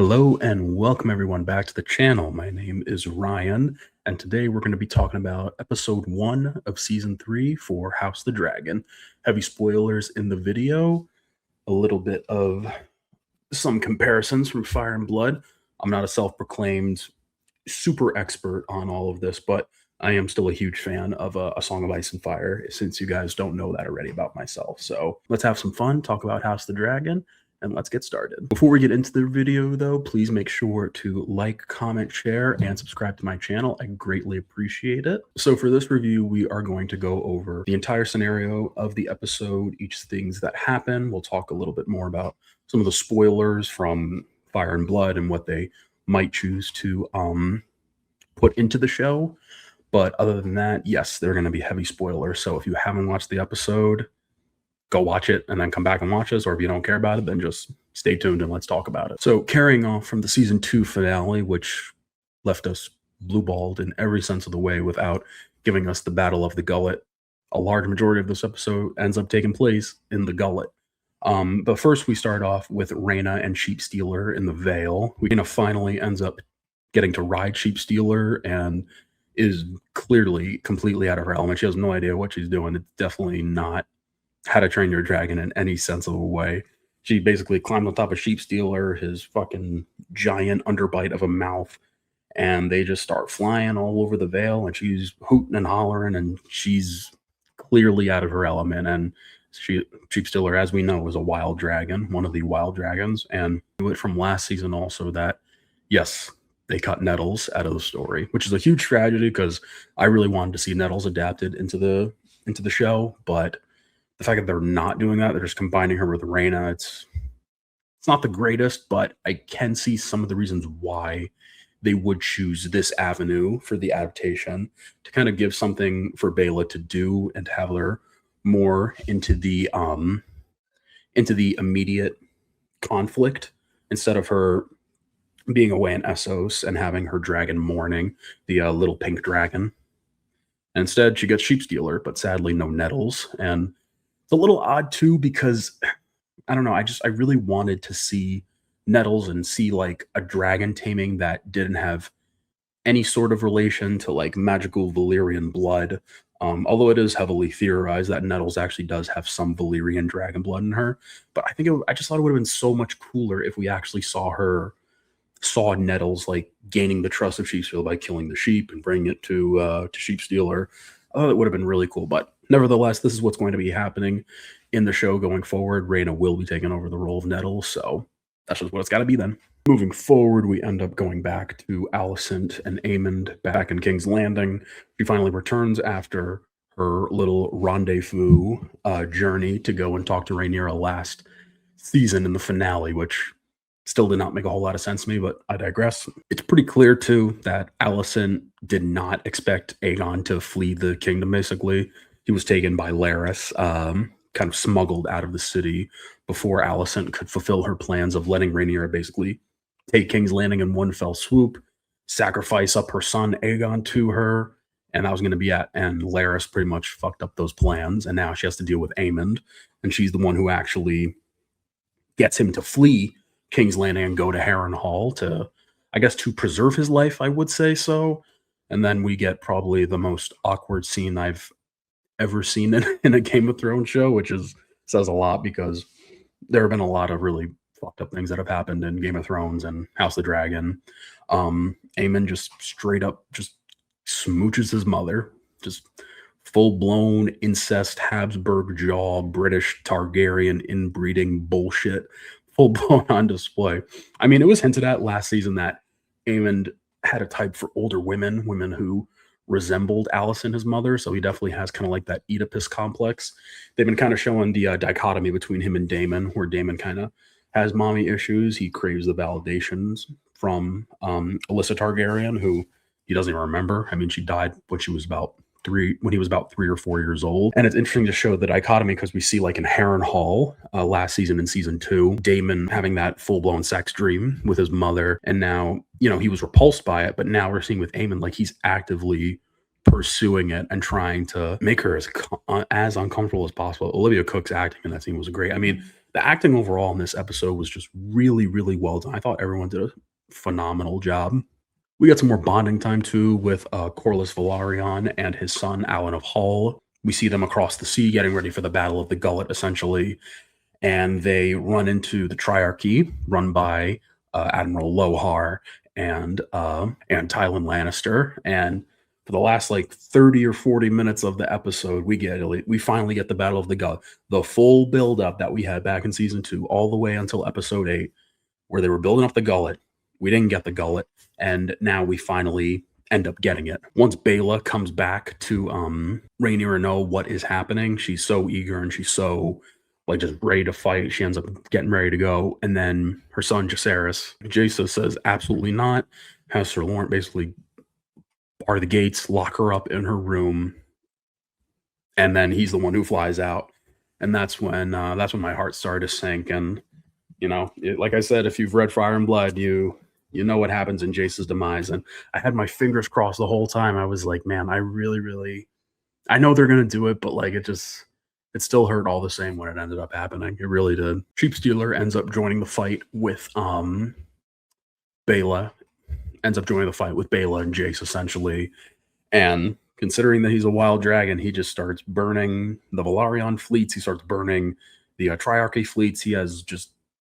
Hello and welcome everyone back to the channel. My name is Ryan, and today we're going to be talking about episode 1 of season 3 for House of the Dragon. Heavy spoilers in the video, a little bit of some comparisons from Fire and Blood. I'm not a self-proclaimed super expert on all of this, but I am still a huge fan of A Song of Ice and Fire, since you guys don't know that already about myself. So let's have some fun, talk about House of the Dragon, and let's get started. Before we get into the video, though, please make sure to like, comment, share, and subscribe to my channel. I greatly appreciate it. So for this review, we are going to go over the entire scenario of the episode, each things that happen. We'll talk a little bit more about some of the spoilers from Fire and Blood and what they might choose to put into the show. But other than that, yes, they're going to be heavy spoilers. So if you haven't watched the episode, go watch it and then come back and watch this. Or if you don't care about it, then just stay tuned and let's talk about it. So carrying off from the season 2 finale, which left us blue-balled in every sense of the way without giving us the Battle of the Gullet, a large majority of this episode ends up taking place in the Gullet. But first we start off with Rhaena and Sheep Stealer in the Vale. Rhaena finally ends up getting to ride Sheep Stealer and is clearly completely out of her element. She has no idea what she's doing. It's definitely not How to Train Your Dragon in any sense of a way. She basically climbed on top of Sheep Stealer, his fucking giant underbite of a mouth, and they just start flying all over the Vale, and she's hooting and hollering, and she's clearly out of her element. And Sheep Stealer, as we know, is a wild dragon, one of the wild dragons, and we knew it from last season also that, yes, they cut Nettles out of the story, which is a huge tragedy because I really wanted to see Nettles adapted into the show. But the fact that they're not doing that, they're just combining her with Rhaena, it's not the greatest, but I can see some of the reasons why they would choose this avenue for the adaptation, to kind of give something for Bela to do and to have her more into the immediate conflict, instead of her being away in Essos and having her dragon mourning, the little pink dragon. And instead, she gets Sheep Stealer, but sadly no Nettles. And it's a little odd too, because I don't know, I really wanted to see Nettles and see like a dragon taming that didn't have any sort of relation to like magical Valyrian blood. Although it is heavily theorized that Nettles actually does have some Valyrian dragon blood in her. But I just thought it would have been so much cooler if we actually saw Nettles like gaining the trust of Sheep Stealer by killing the sheep and bringing it to Sheep Stealer. I thought it would have been really cool. But nevertheless, this is what's going to be happening in the show going forward. Rhaena will be taking over the role of Nettles, so that's just what it's got to be then. Moving forward, we end up going back to Alicent and Aemond back in King's Landing. She finally returns after her little rendezvous journey to go and talk to Rhaenyra last season in the finale, which still did not make a whole lot of sense to me, but I digress. It's pretty clear, too, that Alicent did not expect Aegon to flee the kingdom, basically. He was taken by Larys, kind of smuggled out of the city before Alicent could fulfill her plans of letting Rhaenyra basically take King's Landing in one fell swoop, sacrifice up her son Aegon to her, and that was going to be it. And Larys pretty much fucked up those plans, and now she has to deal with Aemond, and she's the one who actually gets him to flee King's Landing and go to Harrenhal to, I guess, to preserve his life, I would say so. And then we get probably the most awkward scene I've ever seen in a Game of Thrones show, which says a lot, because there have been a lot of really fucked up things that have happened in Game of Thrones and House of the Dragon. Aemond just straight up just smooches his mother, just full-blown incest, Habsburg jaw, British Targaryen inbreeding bullshit, full-blown on display. I mean, it was hinted at last season that Aemond had a type for older women who resembled Alicent, his mother, so he definitely has kind of like that Oedipus complex. They've been kind of showing the dichotomy between him and Daemon, where Daemon kind of has mommy issues. He craves the validations from Alyssa Targaryen, who he doesn't even remember. I mean, she died when he was about 3 or 4 years old. And it's interesting to show the dichotomy, because we see like in Harrenhal last season, in season 2, Daemon having that full-blown sex dream with his mother, and now, you know, he was repulsed by it, but now we're seeing with Aemond, like, he's actively pursuing it and trying to make her as uncomfortable as possible. Olivia Cook's acting in that scene was great. I mean, The acting overall in this episode was just really, really well done. I thought everyone did a phenomenal job. We got some more bonding time too with Corlys Velaryon and his son Alan of Hull. We see them across the sea getting ready for the Battle of the Gullet, essentially, and they run into the Triarchy, run by Admiral Lohar and Tywin Lannister. And for the last like 30 or 40 minutes of the episode, we finally get the Battle of the Gullet, the full build up that we had back in season 2, all the way until episode 8, where they were building up the Gullet. We didn't get the Gullet, and now we finally end up getting it. Once Bela comes back to Rhaenyra know what is happening, she's so eager and she's so like just ready to fight. She ends up getting ready to go, and then her son Jace says absolutely not. Has Sir Lawrence basically bar the gates, lock her up in her room, and then he's the one who flies out. And that's when my heart started to sink. And like I said, if you've read Fire and Blood, you know what happens in Jace's demise. And I had my fingers crossed the whole time. I was like, man, I really, I know they're gonna do it, but like it still hurt all the same when it ended up happening. It really did. Sheepstealer ends up joining the fight with Bela. Ends up joining the fight with Bela and Jace, essentially. And considering that he's a wild dragon, he just starts burning the Velaryon fleets. He starts burning the Triarchy fleets. He has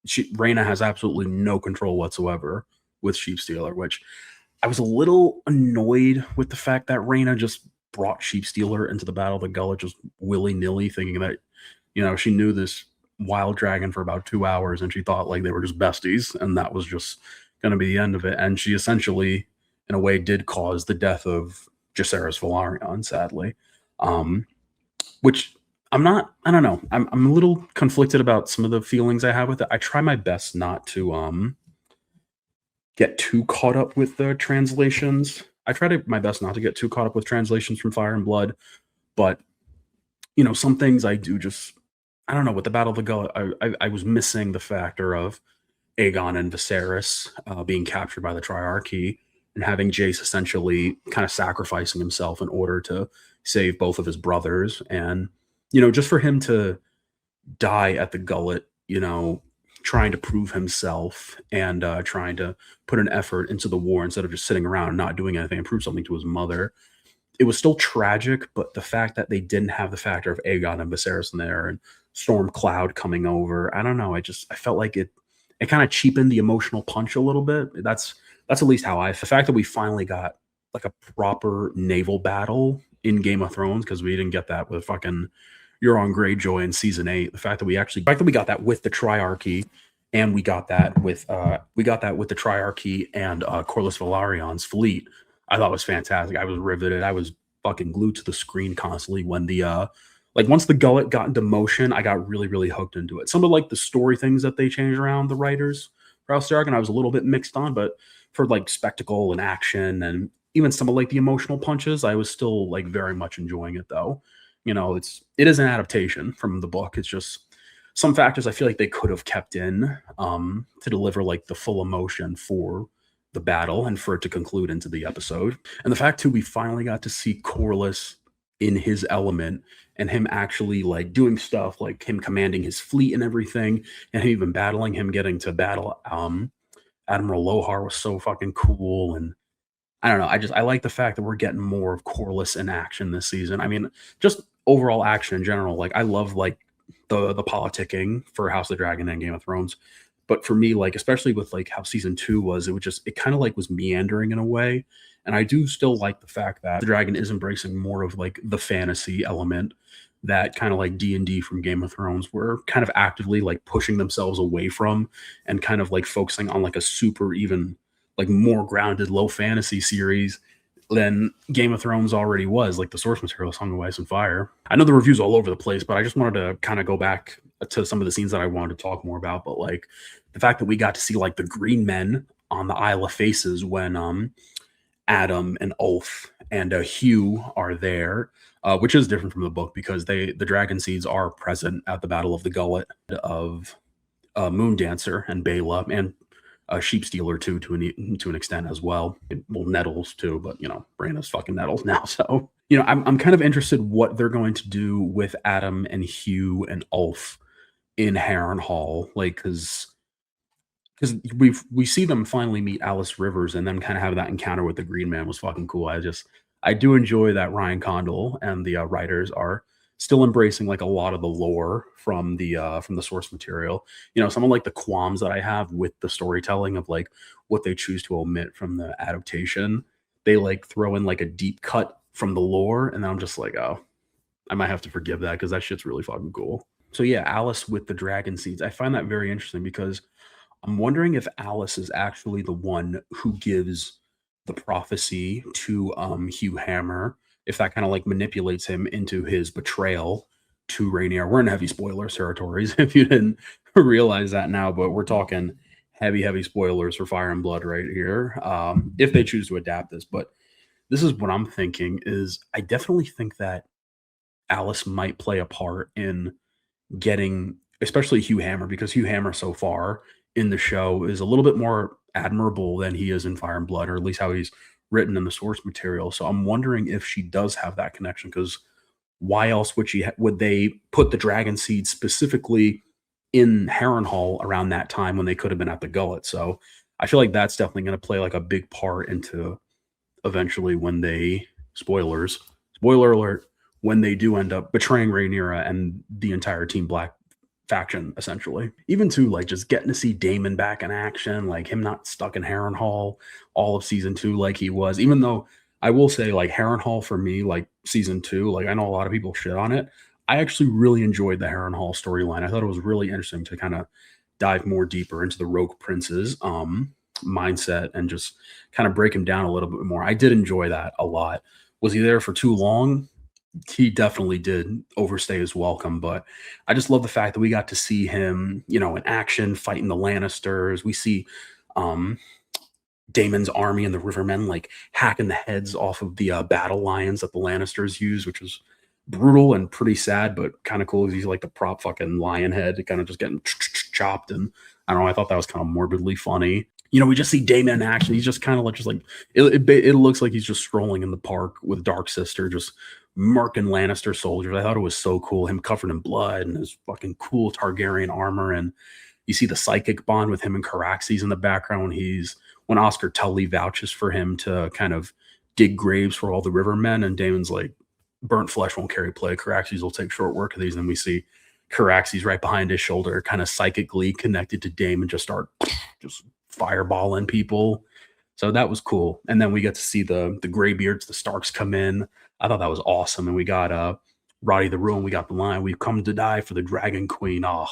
Rhaena has absolutely no control whatsoever with Sheepstealer, which I was a little annoyed with the fact that Rhaena just brought Sheepstealer into the Battle of the Gullet just willy-nilly, thinking that, she knew this wild dragon for about 2 hours and she thought like they were just besties and that was just going to be the end of it. And she essentially, in a way, did cause the death of Jacaerys Velaryon, sadly. Which I don't know. I'm a little conflicted about some of the feelings I have with it. I try my best not to get too caught up with the translations. I try my best not to get too caught up with translations from Fire and Blood, but some things I do just, I don't know, with the Battle of the Gullet, I was missing the factor of Aegon and Viserys being captured by the Triarchy and having Jace essentially kind of sacrificing himself in order to save both of his brothers. And, just for him to die at the Gullet, trying to prove himself and trying to put an effort into the war instead of just sitting around and not doing anything and prove something to his mother. It was still tragic, but the fact that they didn't have the factor of Aegon and Viserys in there and Storm Cloud coming over, I don't know. I felt like it kind of cheapened the emotional punch a little bit. That's at least how the fact that we finally got like a proper naval battle in Game of Thrones, because we didn't get that with fucking Euron Greyjoy in season 8. The fact that we got that with the Triarchy, and we got that with the Triarchy and Corlys Velaryon's fleet, I thought was fantastic. I was riveted. I was fucking glued to the screen constantly when the once the Gullet got into motion, I got really, really hooked into it. Some of like the story things that they changed around, the writers for House Stark, and I was a little bit mixed on, but for like spectacle and action and even some of like the emotional punches, I was still like very much enjoying it though. It is an adaptation from the book. It's just some factors I feel like they could have kept in to deliver like the full emotion for the battle and for it to conclude into the episode. And the fact too, we finally got to see Corlys in his element and him actually like doing stuff, like him commanding his fleet and everything, and him even battling, him getting to battle Admiral Lohar was so fucking cool. And I don't know, I like the fact that we're getting more of Corlys in action this season. I mean, just overall action in general. Like I love like the politicking for House of the Dragon and Game of Thrones. But for me, like, especially with like how season 2 was, it kind of like was meandering in a way. And I do still like the fact that the dragon is embracing more of like the fantasy element that kind of like D&D from Game of Thrones were kind of actively like pushing themselves away from and kind of like focusing on like a super even like more grounded low fantasy series than Game of Thrones already was, like the source material, Song of Ice and Fire. I know the reviews all over the place, but I just wanted to kind of go back to some of the scenes that I wanted to talk more about. But like the fact that we got to see like the green men on the Isle of Faces when Adam and Ulf and Hugh are there, which is different from the book because the dragon seeds are present at the Battle of the Gullet of Moondancer and Bela and Sheepstealer too, to an extent as well. Well, Nettles too, but Rhaenyra's fucking Nettles now. So I'm kind of interested what they're going to do with Adam and Hugh and Ulf in Harrenhal, like because we see them finally meet Alice Rivers and then kind of have that encounter with the Green Man was fucking cool. I do enjoy that Ryan Condal and the writers are still embracing like a lot of the lore from the source material. You know, some of like the qualms that I have with the storytelling of like what they choose to omit from the adaptation, they like throw in like a deep cut from the lore, and then I'm just like, oh, I might have to forgive that because that shit's really fucking cool. So yeah, Alice with the dragon seeds. I find that very interesting because I'm wondering if Alice is actually the one who gives the prophecy to Hugh Hammer, if that kind of like manipulates him into his betrayal to Rainier. We're in heavy spoiler territories if you didn't realize that now, but we're talking heavy, heavy spoilers for Fire and Blood right here. If they choose to adapt this, but this is what I'm thinking is I definitely think that Alice might play a part in getting especially Hugh Hammer because Hugh Hammer so far in the show is a little bit more admirable than he is in Fire and Blood, or at least how he's written in the source material. So I'm wondering if she does have that connection because why else would would they put the dragon seed specifically in Harrenhal around that time when they could have been at the gullet? So I feel like that's definitely going to play like a big part into eventually when they spoilers spoiler alert when they do end up betraying Rhaenyra and the entire Team Black faction, essentially. Even to like just getting to see Damon back in action, like him not stuck in Harrenhal all of season two, like he was. Even though I will say, like Harrenhal for me, like season two, like I know a lot of people shit on it. I actually really enjoyed the Harrenhal storyline. I thought it was really interesting to kind of dive more deeper into the Rogue Prince's mindset and just kind of break him down a little bit more. I did enjoy that a lot. Was he there for too long? He definitely did overstay his welcome, but I just love the fact that we got to see him, you know, in action fighting the Lannisters. We see um Daemon's army and the Rivermen like hacking the heads off of the battle lions that the Lannisters use, which was brutal and pretty sad, but kind of cool. He's like the prop fucking lion head, kind of just getting chopped, and I don't know. I thought that was kind of morbidly funny. You know, we just see Daemon in action. He's just kind of like it looks like he's just strolling in the park with Dark Sister, just murking Lannister soldiers. I thought it was so cool. Him covered in blood and his fucking cool Targaryen armor, and you see the psychic bond with him and Caraxes in the background when Oscar Tully vouches for him to kind of dig graves for all the Rivermen, and Damon's like, burnt flesh won't carry plague. Caraxes will take short work of these. And we see Caraxes right behind his shoulder, kind of psychically connected to Damon, just start just fireballing people. So that was cool. And then we get to see the Graybeards, the Starks come in. I thought that was awesome. And we got Roddy the Ruin. We got the line, "We've come to die for the Dragon Queen." Oh,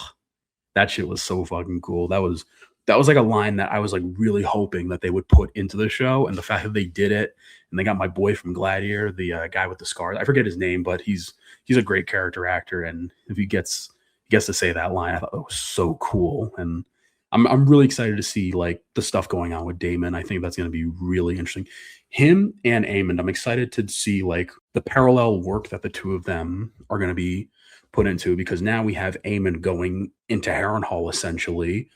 that shit was so fucking cool. That was like a line that I was like really hoping that they would put into the show, and the fact that they did it, and they got my boy from Gladiator, the guy with the scars. I forget his name, but he's a great character actor, and if he gets to say that line, I thought it was so cool, and I'm really excited to see like the stuff going on with Damon. I think that's going to be really interesting. Him and Aemond, I'm excited to see like the parallel work that the two of them are going to be put into, because now we have Aemond going into Harrenhal essentially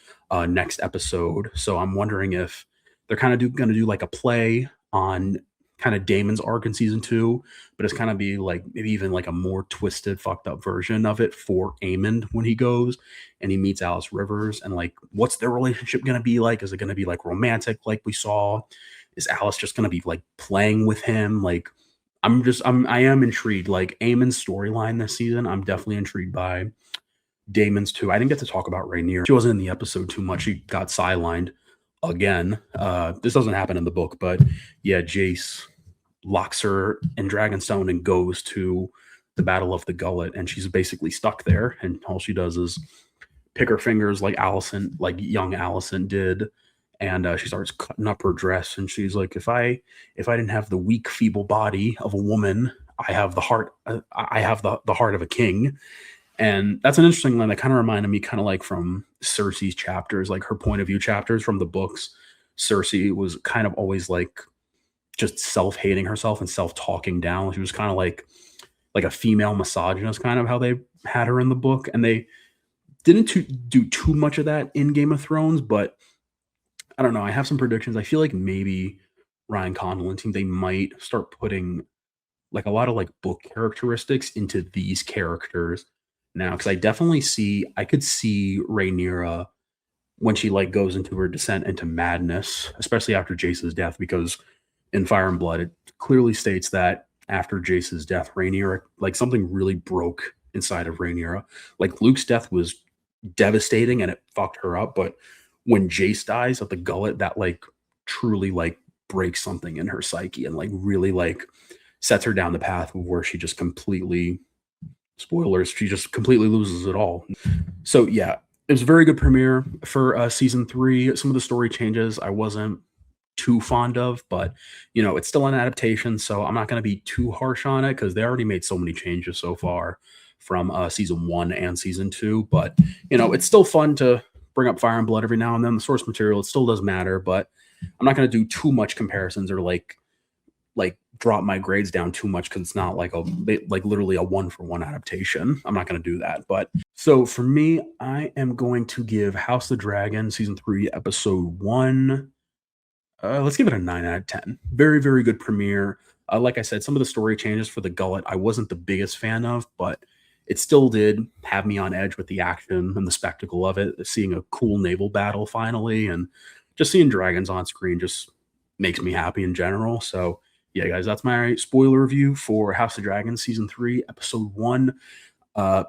next episode. So I'm wondering if they're kind of going to do like a play on kind of Damon's arc in season two, but it's kind of be like maybe even like a more twisted, fucked up version of it for Aemond when he goes and he meets Alice Rivers, and like what's their relationship going to be like? Is it going to be like romantic like we saw? Is Alice just going to be like playing with him? Like I am intrigued. Like Aemon's storyline this season, I'm definitely intrigued by. Damon's too. I didn't get to talk about Rhaenyra. She wasn't in the episode too much. She got sidelined again. This doesn't happen in the book, but yeah, Jace locks her in Dragonstone and goes to the Battle of the Gullet, and she's basically stuck there. And all she does is pick her fingers like Allison, like young Allison did, and she starts cutting up her dress. And she's like, if I didn't have the weak, feeble body of a woman, I have the heart. I have the heart of a king. And that's an interesting line that kind of reminded me, kind of like from Cersei's chapters, like her point of view chapters from the books. Cersei was kind of always like just self-hating herself and self-talking down. She was kind of like a female misogynist, kind of how they had her in the book. And they didn't do too much of that in Game of Thrones, but I don't know. I have some predictions. I feel like maybe Ryan Condal and team, they might start putting like a lot of like book characteristics into these characters now because I could see Rhaenyra when she like goes into her descent into madness, especially after Jace's death, because in Fire and Blood, it clearly states that after Jace's death, Rhaenyra, like something really broke inside of Rhaenyra. Like Luke's death was devastating and it fucked her up, but when Jace dies at the gullet, that like truly like breaks something in her psyche and like really like sets her down the path of where she just completely spoilers, she just completely loses it all. So yeah, it was a very good premiere for season 3. Some of the story changes I wasn't too fond of, but it's still an adaptation, so I'm not going to be too harsh on it because they already made so many changes so far from season 1 and season 2. But it's still fun to bring up Fire and Blood every now and then. The source material, it still does matter, but I'm not going to do too much comparisons or like drop my grades down too much because it's not like literally a 1-for-1 adaptation. I'm not going to do that. But so for me, I am going to give House of the Dragon season 3 episode 1, let's give it a 9 out of 10. Very, very good premiere. Like I said, some of the story changes for the Gullet I wasn't the biggest fan of, but it still did have me on edge with the action and the spectacle of it. Seeing a cool naval battle finally, and just seeing dragons on screen just makes me happy in general. So yeah, guys, that's my spoiler review for House of Dragons season 3, episode 1.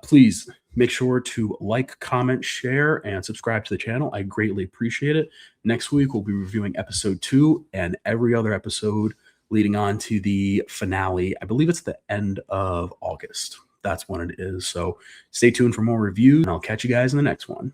Please make sure to like, comment, share, and subscribe to the channel. I greatly appreciate it. Next week, we'll be reviewing episode 2 and every other episode leading on to the finale. I believe it's the end of August. That's when it is. So stay tuned for more reviews, and I'll catch you guys in the next one.